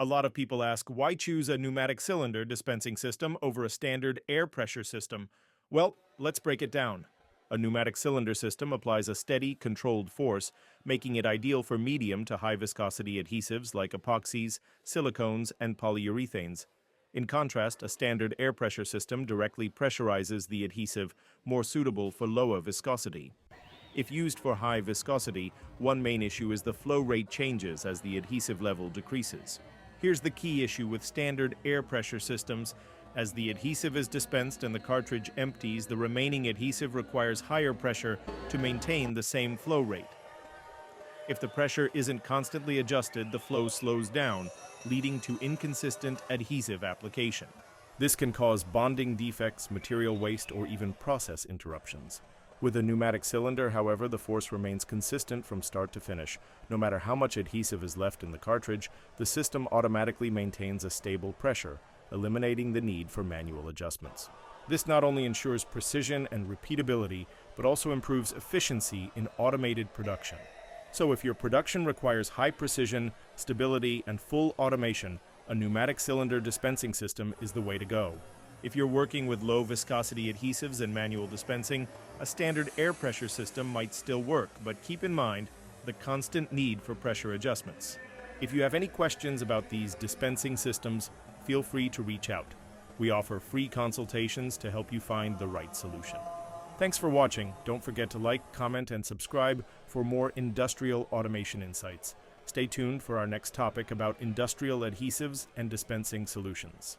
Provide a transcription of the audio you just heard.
A lot of people ask, why choose a pneumatic cylinder dispensing system over a standard air pressure system? Well, let's break it down. A pneumatic cylinder system applies a steady, controlled force, making it ideal for medium to high viscosity adhesives like epoxies, silicones, and polyurethanes. In contrast, a standard air pressure system directly pressurizes the adhesive, more suitable for lower viscosity. If used for high viscosity, one main issue is the flow rate changes as the adhesive level decreases. Here's the key issue with standard air pressure systems. As the adhesive is dispensed and the cartridge empties, the remaining adhesive requires higher pressure to maintain the same flow rate. If the pressure isn't constantly adjusted, the flow slows down, leading to inconsistent adhesive application. This can cause bonding defects, material waste, or even process interruptions. With a pneumatic cylinder, however, the force remains consistent from start to finish. No matter how much adhesive is left in the cartridge, the system automatically maintains a stable pressure, eliminating the need for manual adjustments. This not only ensures precision and repeatability, but also improves efficiency in automated production. So if your production requires high precision, stability, and full automation, a pneumatic cylinder dispensing system is the way to go. If you're working with low viscosity adhesives and manual dispensing, a standard air pressure system might still work, but keep in mind the constant need for pressure adjustments. If you have any questions about these dispensing systems, feel free to reach out. We offer free consultations to help you find the right solution. Thanks for watching. Don't forget to like, comment, and subscribe for more industrial automation insights. Stay tuned for our next topic about industrial adhesives and dispensing solutions.